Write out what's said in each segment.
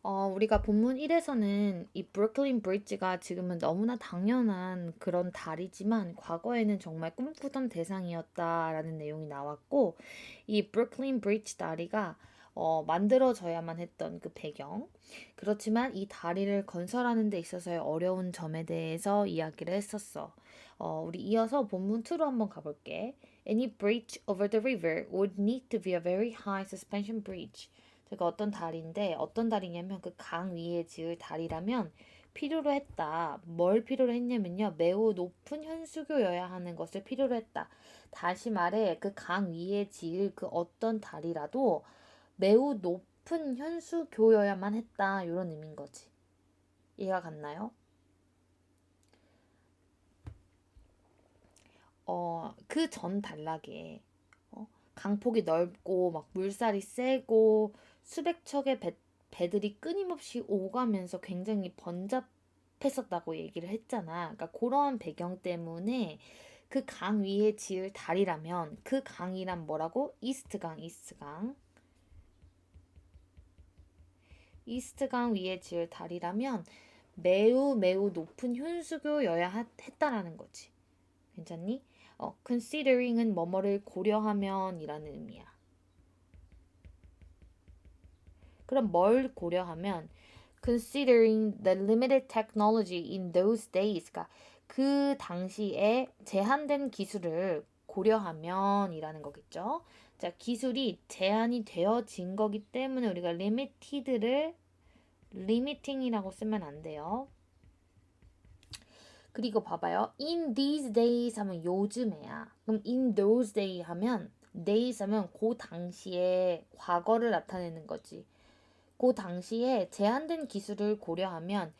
우리가 본문 1에서는 이 브루클린 브릿지가 지금은 너무나 당연한 그런 다리지만 과거에는 정말 꿈꾸던 대상이었다라는 내용이 나왔고 이 브루클린 브릿지 다리가 만들어져야만 했던 그 배경. 그렇지만 이 다리를 건설하는 데 있어서의 어려운 점에 대해서 이야기를 했었어. 우리 이어서 본문 2로 한번 가볼게. Any bridge over the river would need to be a very high suspension bridge. 제가 어떤 다리인데 어떤 다리냐면 그 강 위에 지을 다리라면 필요로 했다. 뭘 필요로 했냐면요. 매우 높은 현수교여야 하는 것을 필요로 했다. 다시 말해 그 강 위에 지을 그 어떤 다리라도 매우 높은 현수교여야만 했다. 이런 의미인 거지. 이해가 갔나요? 그 전 단락에 강폭이 넓고 막 물살이 세고 수백 척의 배들이 끊임없이 오가면서 굉장히 번잡했었다고 얘기를 했잖아. 그러니까 그러한 배경 때문에 그 강 위에 지을 다리라면 그 강이란 뭐라고? 이스트강, 이스트강. 이스트강 위에 지을 다리라면 매우 매우 높은 현수교여야 했다라는 거지. 괜찮니? considering은 뭐뭐를 고려하면이라는 의미야. 그럼 뭘 고려하면 considering the limited technology in those days가 그 당시에 제한된 기술을 고려하면이라는 거겠죠. 자, 기술이 제한이 되어진 거기 때문에 우리가 limited를 limiting이라고 쓰면 안 돼요. 그리고 봐봐요. in these days 하면 요즘에야. 그럼 in those days 하면 days 하면 그 당시에 과거를 나타내는 거지. 그 당시에 제한된 기술을 고려하면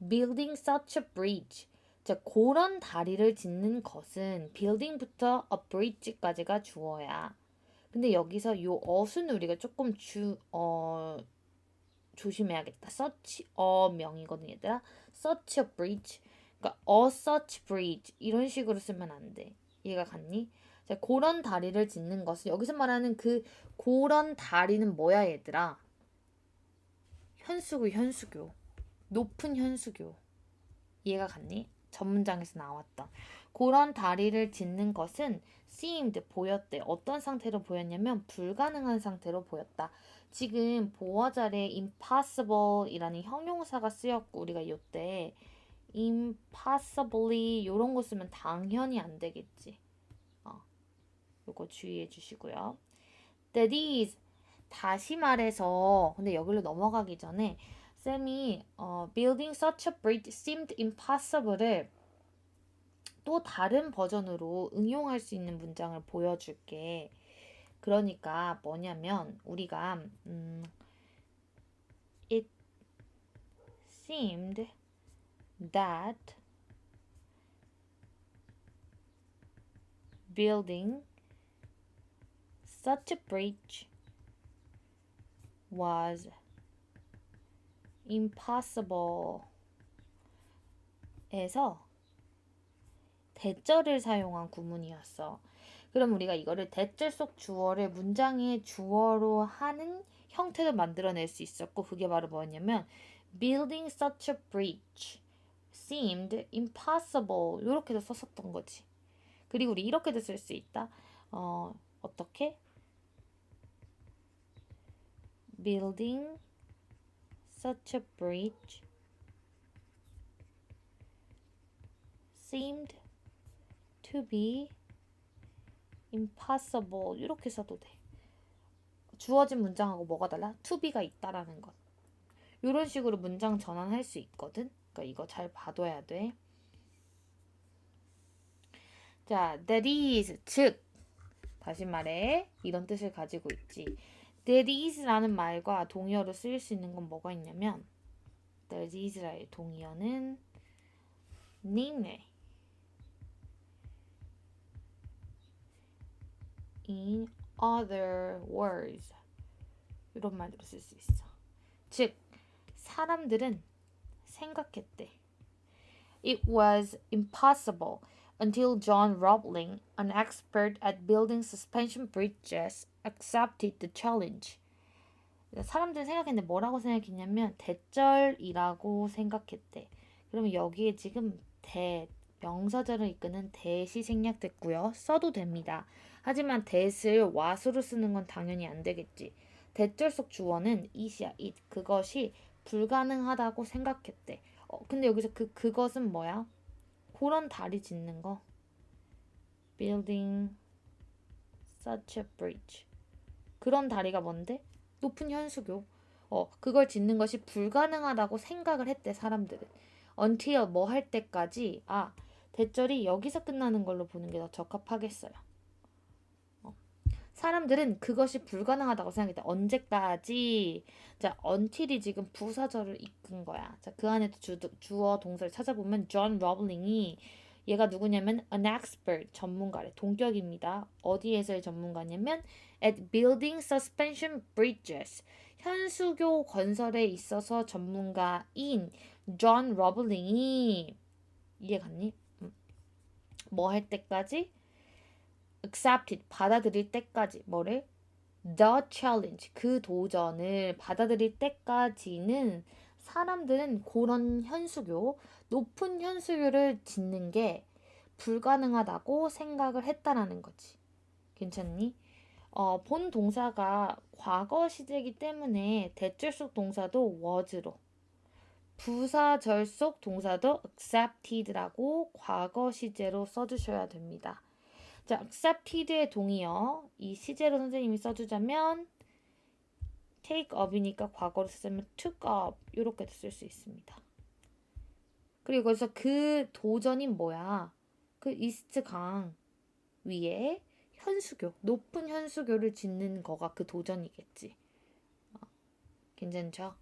building such a bridge. 자, 그런 다리를 짓는 것은 building부터 a bridge까지가 주어야. 근데 여기서 요 어순 우리가 조금 조심해야겠다. such a 명이거든, 얘들아. such a bridge. 그러니까 a such bridge 이런 식으로 쓰면 안 돼. 이해가 갔니? 자, 그런 다리를 짓는 것은 여기서 말하는 그 그런 다리는 뭐야, 얘들아? 현수교, 현수교. 높은 현수교. 이해가 갔니? 전문장에서 나왔던. 그런 다리를 짓는 것은 seemed 보였대. 어떤 상태로 보였냐면 불가능한 상태로 보였다. 지금 보어 자리에 impossible 이라는 형용사가 쓰였고 우리가 이때 impossibly 이런 거 쓰면 당연히 안 되겠지. 요거 주의해 주시고요. That is 다시 말해서 근데 여기로 넘어가기 전에 쌤이 building such a bridge seemed impossible을 또 다른 버전으로 응용할 수 있는 문장을 보여줄게. 그러니까 뭐냐면 우리가 it seemed that building such a bridge was impossible 에서 대절을 사용한 구문이었어. 그럼 우리가 이거를 대절 속 주어를 문장의 주어로 하는 형태로 만들어낼 수 있었고 그게 바로 뭐냐면 building such a bridge seemed impossible 이렇게도 썼었던 거지. 그리고 우리 이렇게도 쓸 수 있다. 어떻게? building such a bridge seemed to be impossible 이렇게 써도 돼. 주어진 문장하고 뭐가 달라? to be가 있다라는 것. 이런 식으로 문장 전환할 수 있거든. 그러니까 이거 잘 봐둬야 돼. 자, that is 즉 다시 말해 이런 뜻을 가지고 있지. that is라는 말과 동의어로 쓰일 수 있는 건 뭐가 있냐면 that is라의 동의어는 namely in other words 이런 말로 쓸 수 있어. 즉 사람들은 생각했대. It was impossible until John Roebling, an expert at building suspension bridges, accepted the challenge. 사람들이 생각했는데 뭐라고 생각했냐면 대절이라고 생각했대. 그러면 여기에 지금 명사절을 이끄는 that이 생략됐고요. 써도 됩니다. 하지만 that을 what으로 쓰는 건 당연히 안 되겠지. 대절 속 주어는 it이야. it. 그것이 불가능하다고 생각했대. 근데 여기서 그것은 뭐야? 그런 다리 짓는 거. Building such a bridge. 그런 다리가 뭔데? 높은 현수교. 그걸 짓는 것이 불가능하다고 생각을 했대, 사람들은. until 뭐 할 때까지. 대절이 여기서 끝나는 걸로 보는 게 더 적합하겠어요. 사람들은 그것이 불가능하다고 생각했다. 언제까지? 자, until이 지금 부사절을 이끈 거야. 자, 그 안에 주어 동사를 찾아보면 존 러블링이 얘가 누구냐면 an expert 전문가래. 동격입니다. 어디에서의 전문가냐면 at building suspension bridges. 현수교 건설에 있어서 전문가인 존 러블링이 이해 갔니? 뭐 할 때까지? accepted 받아들일 때까지 뭐를? the challenge 그 도전을 받아들일 때까지는 사람들은 그런 현수교 높은 현수교를 짓는 게 불가능하다고 생각을 했다라는 거지. 괜찮니? 본 동사가 과거 시제이기 때문에 대절 속 동사도 was로 부사절 속 동사도 accepted라고 과거 시제로 써주셔야 됩니다. 자, accepted의 동의어 이 시제로 선생님이 써주자면 take up이니까 과거로 쓰자면 took up 이렇게 쓸 수 있습니다. 그리고 거기서 그 도전이 뭐야? 그 이스트 강 위에 현수교, 높은 현수교를 짓는 거가 그 도전이겠지. 괜찮죠?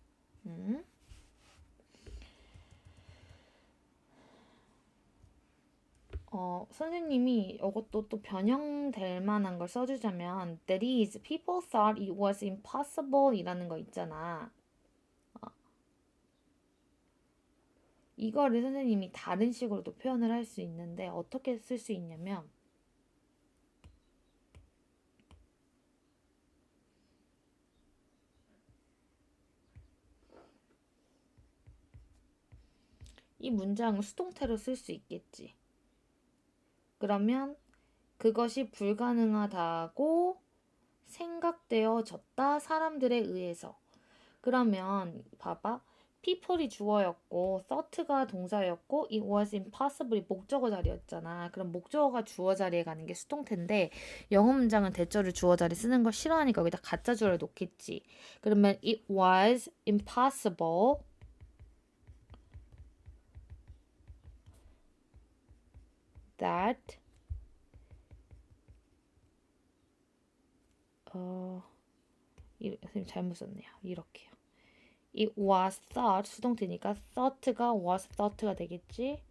선생님이 이것도 또 변형될 만한 걸 써주자면 that is, people thought it was impossible 이라는 거 있잖아. 이거를 선생님이 다른 식으로도 표현을 할 수 있는데 어떻게 쓸 수 있냐면 이 문장을 수동태로 쓸 수 있겠지. 그러면 그것이 불가능하다고 생각되어졌다 사람들에 의해서. 그러면 봐봐. people이 주어였고 thought가 동사였고 it was impossible이 목적어 자리였잖아. 그럼 목적어가 주어 자리에 가는 게 수동태인데 영어 문장은 대절을 주어 자리 쓰는 걸 싫어하니까 여기다 가짜 주어를 놓겠지. 그러면 it was impossible that 선생님 잘못 썼네요. 이렇게요. It was thought 수동태니까 thought가 was thought가 되겠지.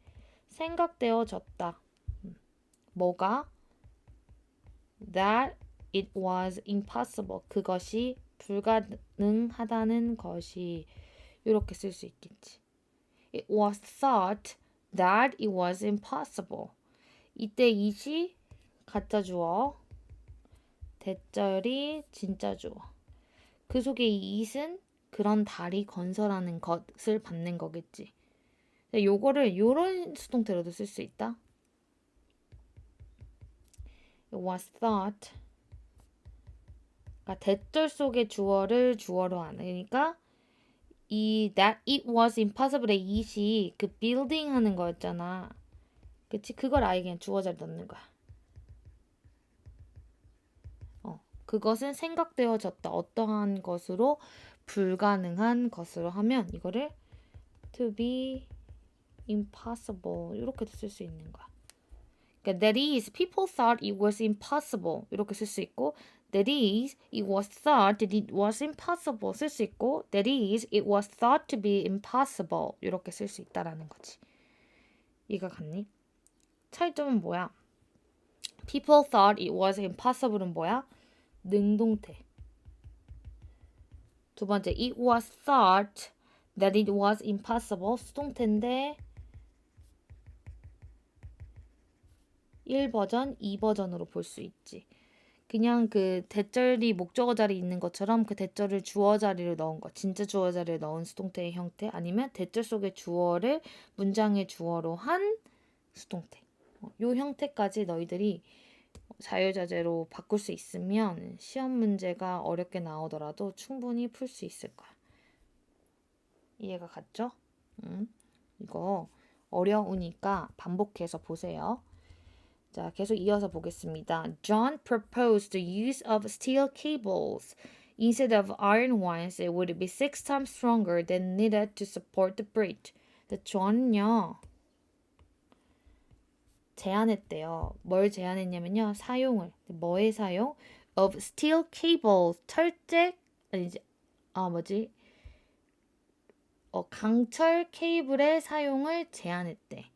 생각되어졌다. 뭐가? That it was impossible. 그것이 불가능하다는 것이 이렇게 쓸 수 있겠지. It was thought that it was impossible. 이때 it이 가짜 주어, 대절이 진짜 주어. 그 속에 이 it은 그런 다리 건설하는 것을 받는 거겠지. 요거를 요런 수동태로도 쓸 수 있다. It was thought. 그러니까 대절 속의 주어를 주어로 하는. 그러니까 이 that it was impossible의 it이 그 building 하는 거였잖아. 그치? 그걸 아예 그냥 주어 자리 넣는 거야. 그것은 생각되어졌다. 어떠한 것으로 불가능한 것으로 하면 이거를 to be impossible 이렇게도 쓸 수 있는 거야. 그러니까 that is, people thought it was impossible 이렇게 쓸 수 있고 that is, it was thought that it was impossible 쓸 수 있고 that is, it was thought to be impossible 이렇게 쓸 수 있다라는 거지. 이해가 갔니? 차이점은 뭐야? people thought it was impossible은 뭐야? 능동태. 두 번째, it was thought that it was impossible 수동태인데 1버전, 2버전으로 볼 수 있지. 그냥 그 대절이 목적어 자리에 있는 것처럼 그 대절을 주어 자리로 넣은 거, 진짜 주어 자리에 넣은 수동태의 형태, 아니면 대절 속의 주어를 문장의 주어로 한 수동태. 요 형태까지 너희들이 자유자재로 바꿀 수 있으면 시험 문제가 어렵게 나오더라도 충분히 풀 수 있을 거야. 이해가 갔죠? 이거 어려우니까 반복해서 보세요. 자, 계속 이어서 보겠습니다. John proposed the use of steel cables. Instead of iron ones, it would be 6 times stronger than needed to support the bridge. 근데 John은요, 제안했대요. 뭘 제안했냐면요, 사용을. 뭐의 사용? Of steel cables. 철제, 아니지, 뭐지? 강철 케이블의 사용을 제안했대.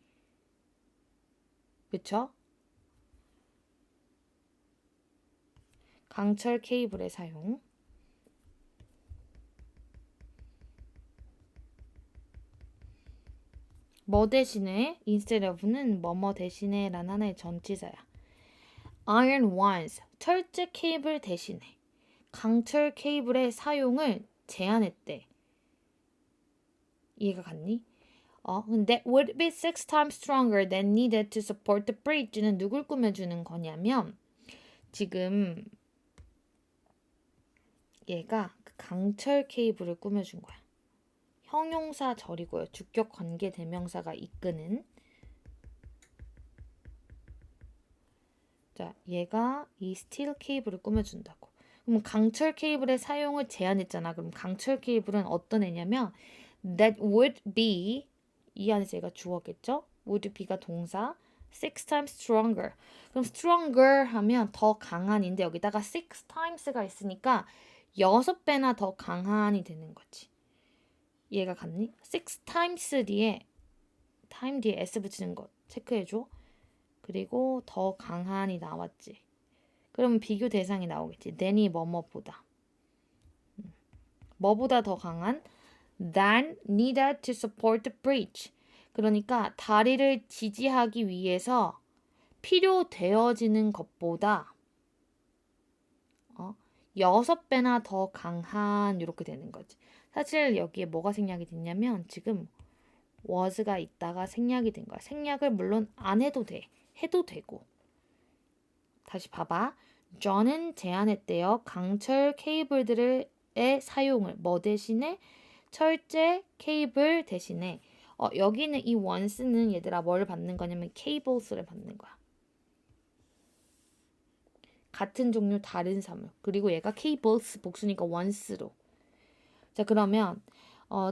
그쵸? 강철 케이블의 사용. 뭐 대신에 instead of는 뭐뭐 대신에 라는 하나의 전치사야. iron ones, 철제 케이블 대신에 강철 케이블의 사용을 제한했대. 이해가 갔니? That would be 6 times stronger than needed to support the bridge는 누굴 꾸며주는 거냐면 지금 얘가 그 강철 케이블을 꾸며준 거야. 형용사 절이고요. 주격 관계 대명사가 이끄는. 자, 얘가 이 스틸 케이블을 꾸며준다고. 그럼 강철 케이블의 사용을 제한했잖아. 그럼 강철 케이블은 어떤 애냐면 that would be 이 안에서 얘가 주어겠죠? would be가 동사 6 times stronger. 그럼 stronger 하면 더 강한인데 여기다가 6 times가 있으니까 6배나 더 강한이 되는 거지. 이해가 갔니? 6 times 뒤에 time 뒤에 s 붙이는 거 체크해줘. 그리고 더 강한이 나왔지. 그러면 비교 대상이 나오겠지. than이 뭐뭐보다. 뭐보다 더 강한? than needed to support the bridge. 그러니까 다리를 지지하기 위해서 필요되어지는 것보다 6배나 더 강한 이렇게 되는 거지. 사실 여기에 뭐가 생략이 됐냐면 지금 was가 있다가 생략이 된 거야. 생략을 물론 안 해도 돼. 해도 되고. 다시 봐봐. John은 제안했대요. 강철 케이블들의 사용을 뭐 대신에? 철제 케이블 대신에. 여기는 이 once는 얘들아 뭘 받는 거냐면 cables를 받는 거야. 같은 종류 다른 사물. 그리고 얘가 cables 복수니까 once로. 자, 그러면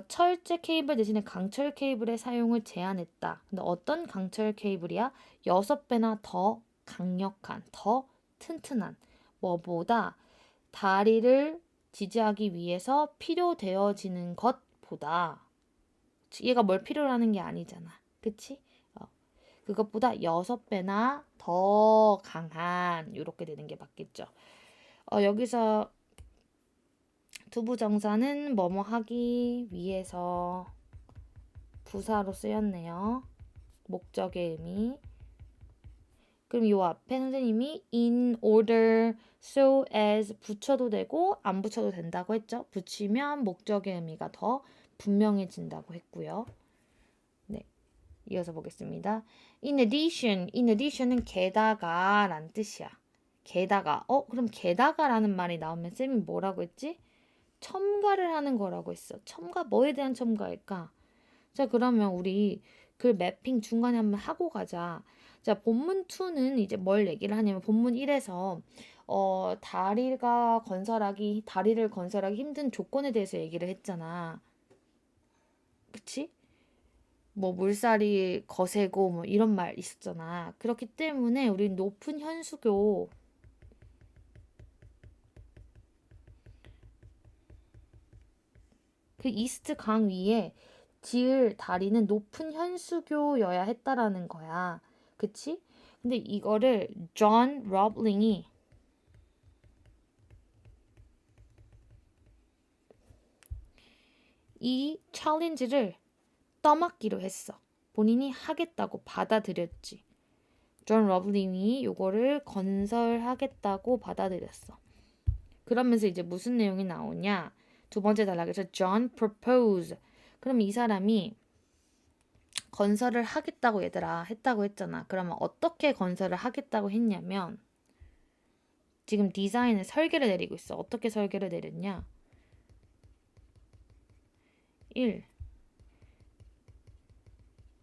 철제 케이블 대신에 강철 케이블의 사용을 제한했다. 근데 어떤 강철 케이블이야? 6배나 더 강력한, 더 튼튼한 뭐보다 다리를 지지하기 위해서 필요되어지는 것보다 얘가 뭘 필요로 하는 게 아니잖아. 그치? 그것보다 6배나 더 강한 이렇게 되는 게 맞겠죠. 여기서 투부정사는 뭐뭐 하기 위해서 부사로 쓰였네요. 목적의 의미. 그럼 이 앞에 선생님이 in order, so as 붙여도 되고 안 붙여도 된다고 했죠. 붙이면 목적의 의미가 더 분명해진다고 했고요. 네, 이어서 보겠습니다. In addition은 게다가 라는 뜻이야. 게다가. 그럼 게다가라는 말이 나오면 쌤이 뭐라고 했지? 첨가를 하는 거라고 했어. 첨가, 뭐에 대한 첨가일까? 자, 그러면 우리 그 매핑 중간에 한번 하고 가자. 자, 본문 2는 이제 뭘 얘기를 하냐면 본문 1에서 다리를 건설하기 힘든 조건에 대해서 얘기를 했잖아. 그치? 뭐 물살이 거세고 뭐 이런 말 있었잖아. 그렇기 때문에 우리 높은 현수교 그 이스트 강 위에 지을 다리는 높은 현수교여야 했다라는 거야. 그치? 근데 이거를 존 러블링이 이 챌린지를 떠맡기로 했어. 본인이 하겠다고 받아들였지. 존 러블링이 요거를 건설하겠다고 받아들였어. 그러면서 이제 무슨 내용이 나오냐? 두 번째 단락에서 John propose. 그럼 이 사람이 건설을 하겠다고 얘들아 했다고 했잖아. 그러면 어떻게 건설을 하겠다고 했냐면 지금 디자인을 설계를 내리고 있어. 어떻게 설계를 내렸냐? 1.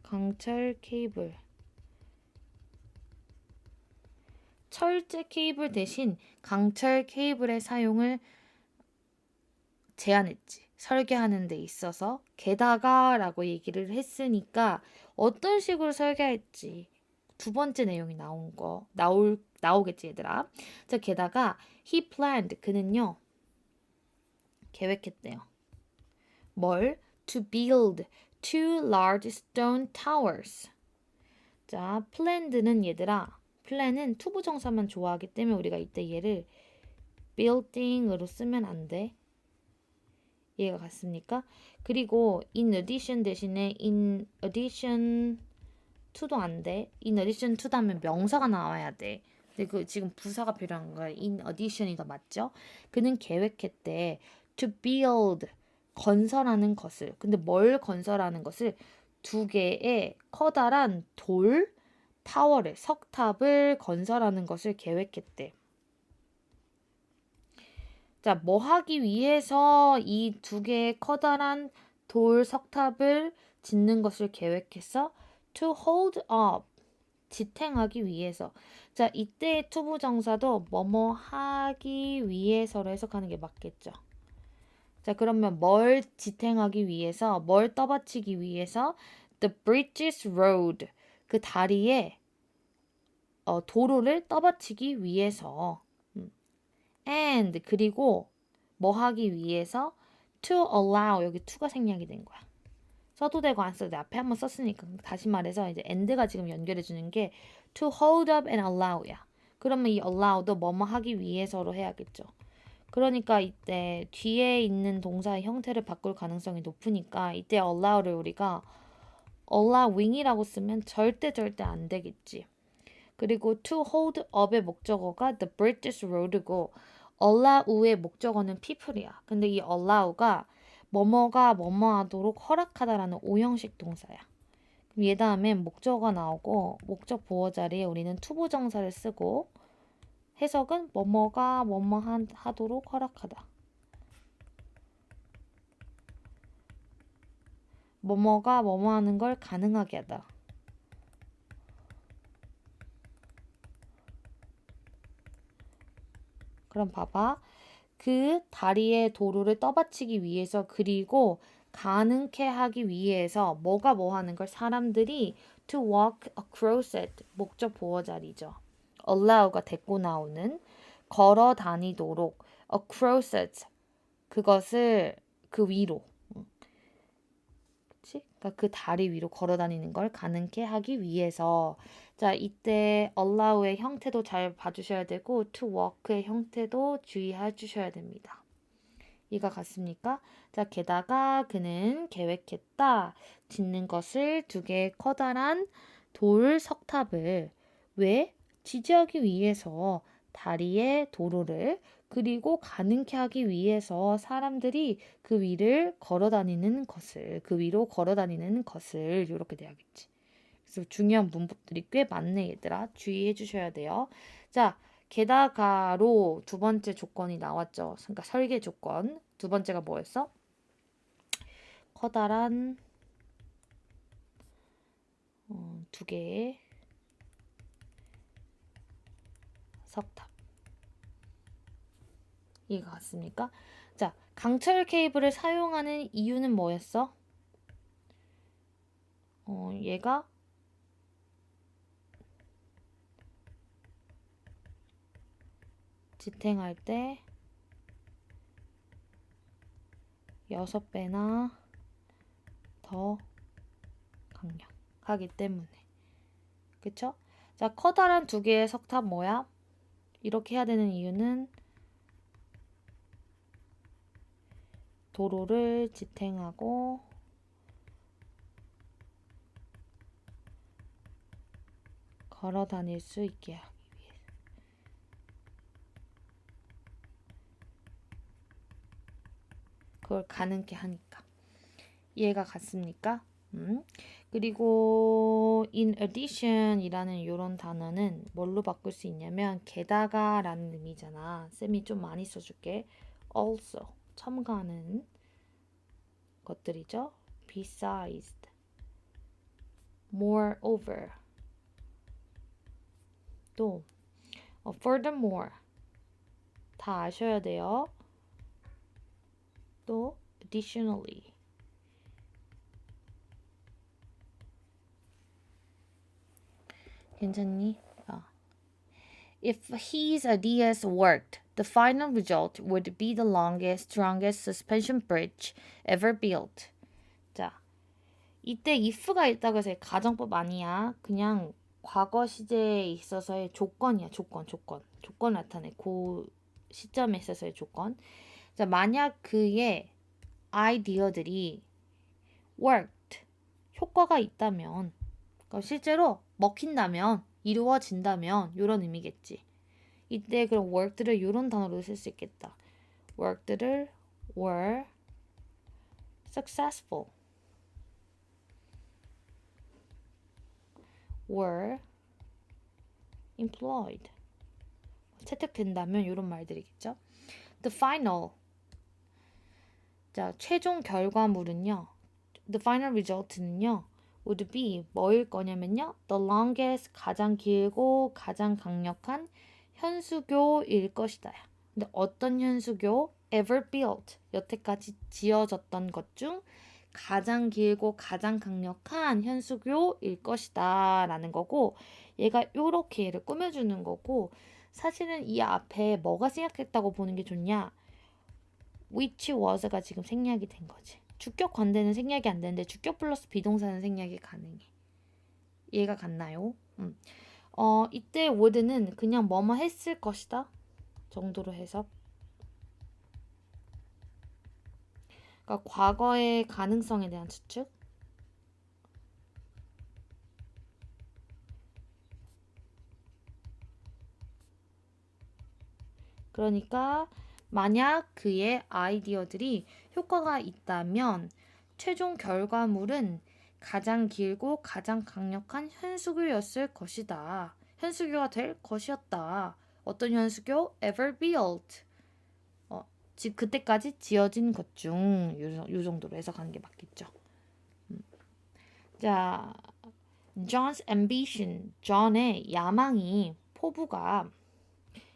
강철 케이블. 철제 케이블 대신 강철 케이블의 사용을 제안했지. 설계하는 데 있어서 게다가 라고 얘기를 했으니까 어떤 식으로 설계할지 두 번째 내용이 나오겠지 얘들아. 자, 게다가 he planned 그는요 계획했대요. 뭘? To build two large stone towers. 자, planned는 얘들아 플랜은 투부정사만 좋아하기 때문에 우리가 이때 얘를 building으로 쓰면 안 돼. 이해가 갔습니까? 그리고 in addition 대신에 in addition to도 안 돼. in addition to 다음에 명사가 나와야 돼. 근데 그 지금 부사가 필요한 거야. in addition이 더 맞죠? 그는 계획했대. to build 건설하는 것을. 근데 뭘 건설하는 것을? 두 개의 커다란 돌 타워를 석탑을 건설하는 것을 계획했대. 자, 뭐 하기 위해서 이 두 개의 커다란 돌 석탑을 짓는 것을 계획했어? To hold up. 지탱하기 위해서. 자, 이때 투부정사도 뭐뭐 하기 위해서로 해석하는 게 맞겠죠. 자, 그러면 뭘 지탱하기 위해서, 뭘 떠받치기 위해서? The bridges road. 그 다리에 도로를 떠받치기 위해서. and 그리고 뭐 하기 위해서 to allow 여기 to가 생략이 된 거야. 써도 되고 안 써도 돼. 앞에 한번 썼으니까 다시 말해서 이제 and가 지금 연결해 주는 게 to hold up and allow야. 그러면 이 allow도 뭐뭐 하기 위해서로 해야겠죠. 그러니까 이때 뒤에 있는 동사의 형태를 바꿀 가능성이 높으니까 이때 allow를 우리가 allowing이라고 쓰면 절대 안 되겠지. 그리고 to hold up의 목적어가 the British road고 allow의 목적어는 people이야. 근데 이 allow가 뭐뭐가 뭐뭐 하도록 허락하다라는 오형식 동사야. 그럼 얘 다음에 목적어가 나오고 목적 보호 자리에 우리는 투부정사를 쓰고 해석은 뭐뭐가 뭐뭐 하도록 허락하다. 뭐뭐가 뭐뭐 하는 걸 가능하게 하다. 그럼 봐봐. 그 다리의 도로를 떠받치기 위해서 그리고 가능케 하기 위해서 뭐가 뭐 하는 걸 사람들이 to walk across it 목적 보호 자리죠. allow가 데리고 나오는 걸어 다니도록 across it 그것을 그 위로 그치? 그러니까 그 다리 위로 걸어 다니는 걸 가능케 하기 위해서 자 이때 allow의 형태도 잘 봐주셔야 되고 to walk의 형태도 주의해 주셔야 됩니다. 이가 같습니까? 자 게다가 그는 계획했다. 짓는 것을 두 개의 커다란 돌 석탑을 왜? 지지하기 위해서 다리의 도로를 그리고 가능케 하기 위해서 사람들이 그 위를 걸어 다니는 것을 그 위로 걸어 다니는 것을 이렇게 돼야겠지. 그래서 중요한 문법들이 꽤 많네 얘들아. 주의해 주셔야 돼요. 자 게다가로 두 번째 조건이 나왔죠. 그러니까 설계 조건. 두 번째가 뭐였어? 커다란 두 개의 석탑. 이해가 갔습니까? 자, 강철 케이블을 사용하는 이유는 뭐였어? 얘가 지탱할 때 6배나 더 강력하기 때문에. 그쵸? 자, 커다란 두 개의 석탑 뭐야? 이렇게 해야 되는 이유는 도로를 지탱하고 걸어 다닐 수 있게 하기 위해서. 그걸 가능케 하니까. 이해가 갔습니까? 그리고 in addition 이라는 이런 단어는 뭘로 바꿀 수 있냐면 게다가 라는 의미잖아. 쌤이 좀 많이 써줄게. also 첨가하는 것들이죠. besides, moreover 또 furthermore 다 아셔야 돼요. 또 additionally 괜찮니? If his ideas worked, the final result would be the longest, strongest suspension bridge ever built. 자, 이때 if가 있다고 해서 가정법 아니야. 그냥 과거 시제에 있어서의 조건이야. 조건. 조건 나타내. 그 시점에 있어서의 조건. 자, 만약 그의 아이디어들이 worked, 효과가 있다면, 그러니까 실제로 먹힌다면, 이루어진다면 이런 의미겠지. 이때 그럼 worked를 이런 단어로 쓸 수 있겠다. worked를 were successful, were employed. 채택된다면 이런 말들이겠죠. The final, 자 최종 결과물은요. The final result는요. would be 뭐일 거냐면요. The longest 가장 길고 가장 강력한 현수교일 것이다. 근데 어떤 현수교? ever built 여태까지 지어졌던 것 중 가장 길고 가장 강력한 현수교일 것이다 라는 거고 얘가 요렇게 얘를 꾸며주는 거고 사실은 이 앞에 뭐가 생략했다고 보는 게 좋냐? which was가 지금 생략이 된 거지. 주격 관대는 생략이 안 되는데 주격 플러스 비동사는 생략이 가능해. 이해가 갔나요? 이때 would는 그냥 뭐뭐 했을 것이다 정도로 해서 그러니까 과거의 가능성에 대한 추측. 그러니까 만약 그의 아이디어들이 효과가 있다면 최종 결과물은 가장 길고 가장 강력한 현수교였을 것이다. 현수교가 될 것이었다. 어떤 현수교? ever built. 즉 그때까지 지어진 것 중 요 정도로 해석하는 게 맞겠죠. 자, John's ambition, John의 야망이 포부가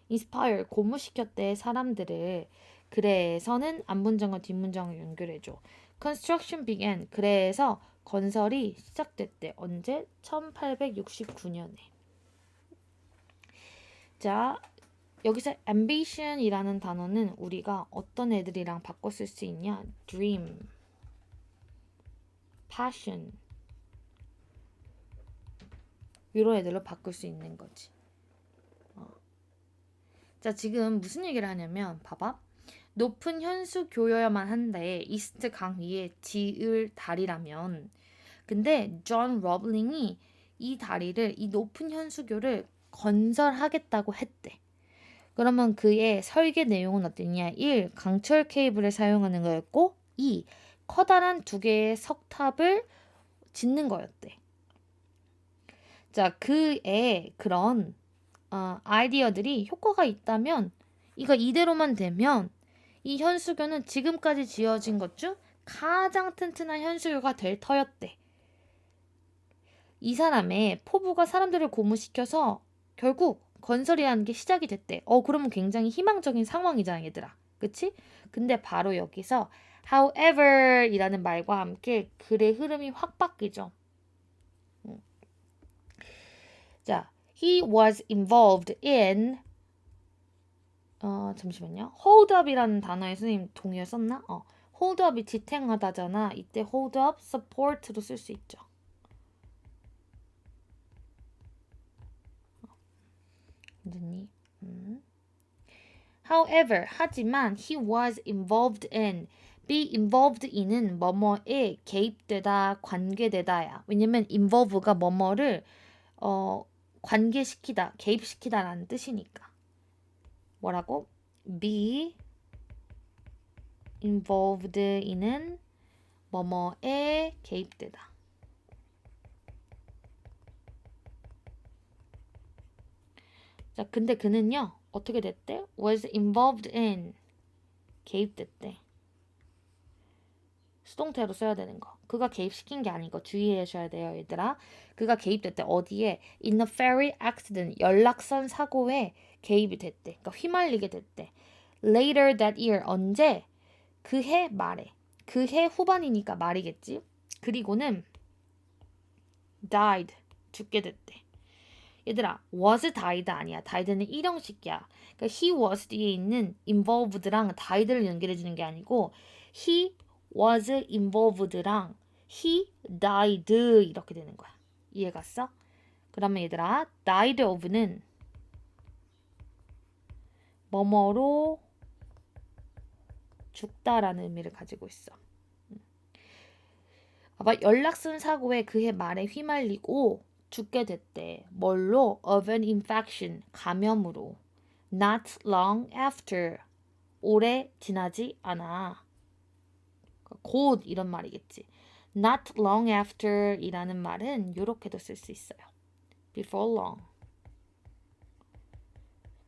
inspire, 고무시켰대 사람들을. 그래서는 앞문장과 뒷문장을 연결해줘. Construction began, 그래서 건설이 시작됐대. 언제? 1869년에. 자, 여기서 ambition이라는 단어는 우리가 어떤 애들이랑 바꿔 쓸 수 있냐? dream, passion 이런 애들로 바꿀 수 있는 거지. 자, 지금 무슨 얘기를 하냐면 봐봐. 높은 현수교여야만 한데 이스트 강 위에 지을 다리라면 근데 존 러블링이 이 다리를 이 높은 현수교를 건설하겠다고 했대. 그러면 그의 설계 내용은 어땠냐? 1. 강철 케이블을 사용하는 거였고 2. 커다란 두 개의 석탑을 짓는 거였대. 자, 그의 그런 아이디어들이 효과가 있다면 이거 이대로만 되면 이 현수교는 지금까지 지어진 것 중 가장 튼튼한 현수교가 될 터였대. 이 사람의 포부가 사람들을 고무시켜서 결국 건설이라는 게 시작이 됐대. 그러면 굉장히 희망적인 상황이잖아, 얘들아. 그치? 근데 바로 여기서 however 이라는 말과 함께 글의 흐름이 확 바뀌죠. 자, he was involved in 잠시만요. hold up이라는 단어에 선생님 동의어 썼나? hold up이 지탱하다잖아. 이때 hold up, support로 쓸 수 있죠. 괜찮니? However, 하지만 he was involved in, be involved in은 뭐뭐에 개입되다, 관계되다야. 왜냐면 involve가 뭐뭐를 관계시키다, 개입시키다라는 뜻이니까. 뭐라고? be involved in은 뭐뭐에 개입되다. 자, 근데 그는요, 어떻게 됐대? was involved in, 개입됐대. 수동태로 써야 되는 거. 그가 개입시킨 게 아니고 주의하셔야 돼요, 얘들아. 그가 개입됐대. 어디에? In a ferry accident, 연락선 사고에 개입이 됐대. 그러니까 휘말리게 됐대. Later that year, 언제? 그 해 말에. 그 해 후반이니까 말이겠지. 그리고는 died, 죽게 됐대. 얘들아, was died 아니야. died는 일형식이야. 그러니까 he was 뒤에 있는 involved랑 died를 연결해 주는 게 아니고 he was involved랑 he died 이렇게 되는 거야. 이해 갔어? 그러면 얘들아, died of는 뭐뭐로 죽다라는 의미를 가지고 있어. 봐봐, 연락선 사고에 그해 말에 휘말리고 죽게 됐대. 뭘로? of an infection, 감염으로. not long after, 오래 지나지 않아. 곧 이런 말이겠지. not long after 이라는 말은 이렇게도 쓸 수 있어요. before long.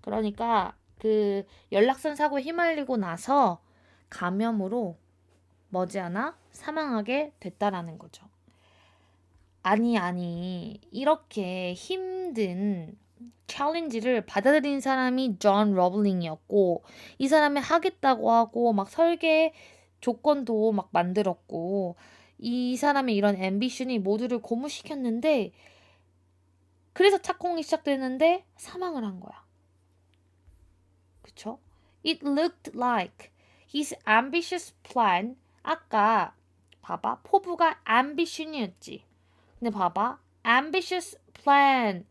그러니까 그 연락선 사고에 휘말리고 나서 감염으로 머지않아 사망하게 됐다라는 거죠. 아니 이렇게 힘든 챌린지를 받아들인 사람이 존 러블링이었고 이 사람이 하겠다고 하고 막 설계 조건도 막 만들었고 이 사람의 이런 앰비션이 모두를 고무시켰는데 그래서 착공이 시작되는데 사망을 한 거야. 그쵸? It looked like his ambitious plan. 아까 봐봐, 포부가 ambition이었지. 근데 봐봐, ambitious plan,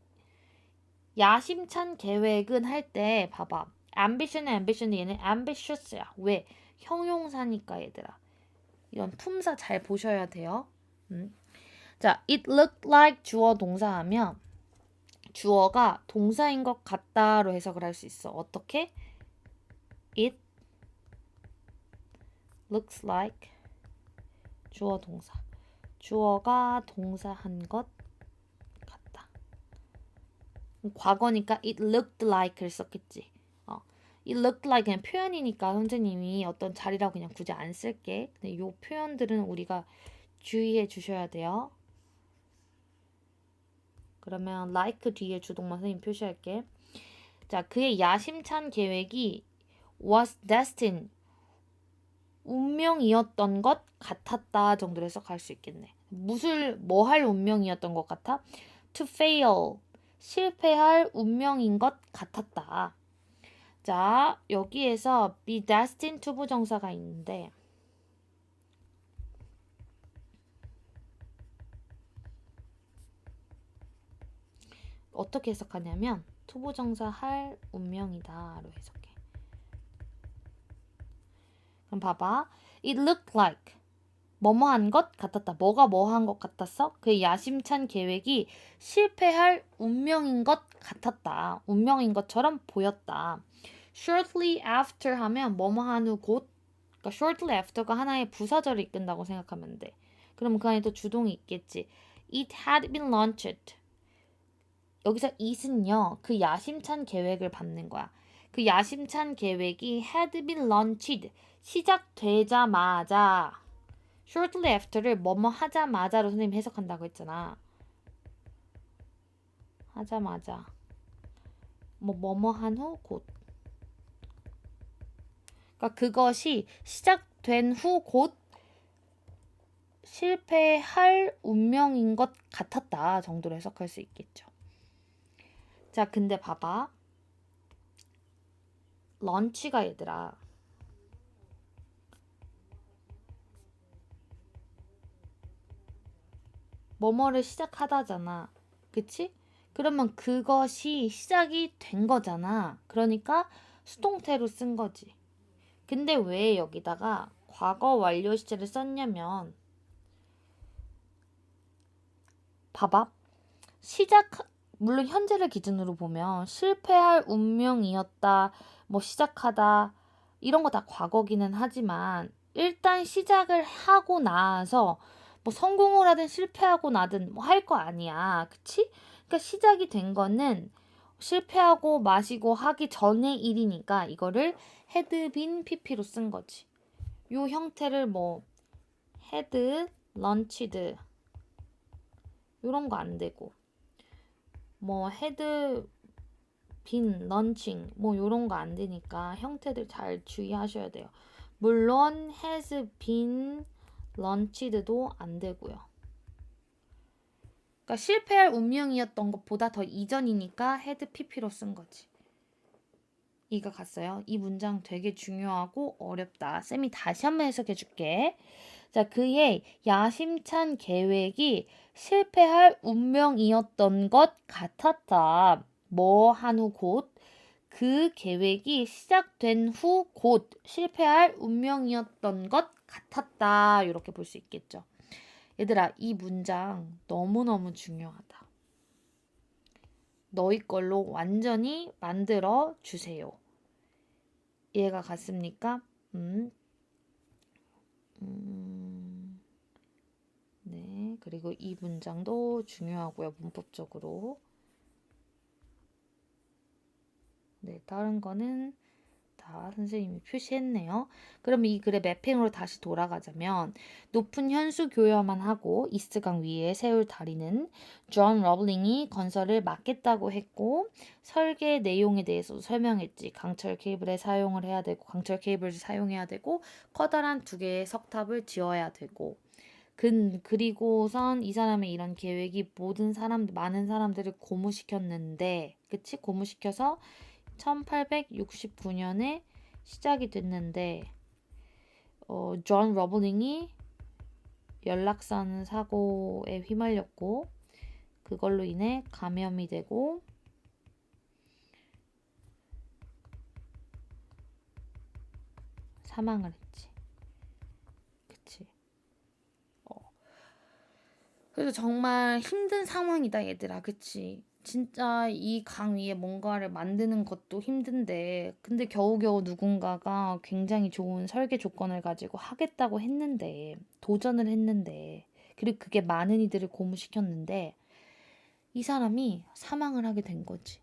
야심찬 계획은 할 때 봐봐, ambition 얘는 ambitious야. 왜? 형용사니까 얘들아. 이런 품사 잘 보셔야 돼요. 자, it looked like 주어 동사하면 주어가 동사인 것 같다로 해석을 할 수 있어. 어떻게? It looks like 주어 동사. 주어가 동사한 것 같다. 과거니까 it looked like를 썼겠지. it looked like 그냥 표현이니까 선생님이 어떤 자리라고 그냥 굳이 안 쓸게. 근데 이 표현들은 우리가 주의해 주셔야 돼요. 그러면 like 뒤에 주동사 선생님 표시할게. 자, 그의 야심찬 계획이 was destined, 운명이었던 것 같았다 정도로 해석할 수 있겠네. 뭐 할 운명이었던 것 같아? To fail, 실패할 운명인 것 같았다. 자, 여기에서 be destined to 부정사가 있는데 어떻게 해석하냐면 투부정사 할 운명이다로 해석해. 그럼 봐봐. It looked like 뭐뭐한 것 같았다. 뭐가 뭐한 것 같았어? 그의 야심찬 계획이 실패할 운명인 것 같았다. 운명인 것처럼 보였다. Shortly after 하면 뭐뭐한 후 곧, 그러니까 shortly after가 하나의 부사절을 이끈다고 생각하면 돼. 그럼 그 안에 또 주동이 있겠지. It had been launched. 여기서 it은요, 그 야심찬 계획을 받는 거야. 그 야심찬 계획이 had been launched, 시작되자마자, shortly after를 뭐뭐 하자마자로 선생님이 해석한다고 했잖아. 하자마자. 뭐뭐 한 후 곧. 그러니까 그것이 시작된 후 곧 실패할 운명인 것 같았다 정도로 해석할 수 있겠죠. 자, 근데 봐봐. 런치가 얘들아. 뭐뭐를 시작하다잖아. 그치? 그러면 그것이 시작이 된 거잖아. 그러니까 수동태로 쓴 거지. 근데 왜 여기다가 과거 완료 시제를 썼냐면 봐봐. 물론 현재를 기준으로 보면 실패할 운명이었다, 뭐 시작하다 이런 거 다 과거기는 하지만 일단 시작을 하고 나서 뭐 성공을 하든 실패하고 나든 뭐 할 거 아니야. 그치? 그러니까 시작이 된 거는 실패하고 마시고 하기 전의 일이니까 이거를 had been pp로 쓴 거지. 요 형태를 뭐 had lunched 요런 거 안 되고 뭐 had been lunching 뭐 요런 거 안 되니까 형태들 잘 주의하셔야 돼요. 물론 has been lunched도 안 되고요. 그러니까 실패할 운명이었던 것보다 더 이전이니까 had pp로 쓴 거지. 이가 갔어요. 이 문장 되게 중요하고 어렵다. 쌤이 다시 한번 해석해 줄게. 자, 그의 야심찬 계획이 실패할 운명이었던 것 같았다. 뭐 한 후 곧 그 계획이 시작된 후 곧 실패할 운명이었던 것 같았다. 이렇게 볼 수 있겠죠. 얘들아, 이 문장 너무너무 중요하다. 너희 걸로 완전히 만들어 주세요. 이해가 갔습니까? 네, 그리고 이 문장도 중요하고요, 문법적으로. 네, 다른 거는 다 선생님이 표시했네요. 그럼 이 글의 매핑으로 다시 돌아가자면 높은 현수 교열만 하고 이스트강 위에 세울 다리는 존 러블링이 건설을 막겠다고 했고 설계 내용에 대해서도 설명했지. 강철 케이블을 사용을 해야 되고 강철 케이블을 사용해야 되고 커다란 두 개의 석탑을 지어야 되고 그리고선 이 사람의 이런 계획이 많은 사람들을 고무시켰는데, 그치? 고무시켜서 1869년에 시작이 됐는데, 존 러블링이 연락선 사고에 휘말렸고, 그걸로 인해 감염이 되고, 사망을 했지. 그치? 그래서 정말 힘든 상황이다, 얘들아. 그치? 진짜 이 강 위에 뭔가를 만드는 것도 힘든데, 근데 겨우겨우 누군가가 굉장히 좋은 설계 조건을 가지고 하겠다고 했는데, 도전을 했는데, 그리고 그게 많은 이들을 고무시켰는데, 이 사람이 사망을 하게 된 거지.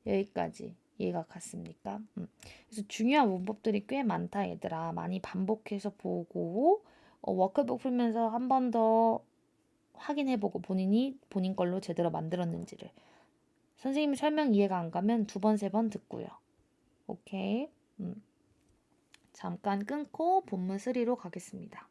여기까지 이해가 갔습니까? 그래서 중요한 문법들이 꽤 많다, 얘들아. 많이 반복해서 보고, 워크북 풀면서 한 번 더 확인해보고 본인 걸로 제대로 만들었는지를. 선생님 설명 이해가 안 가면 2번, 3번 듣고요. 오케이. 잠깐 끊고 본문 3로 가겠습니다.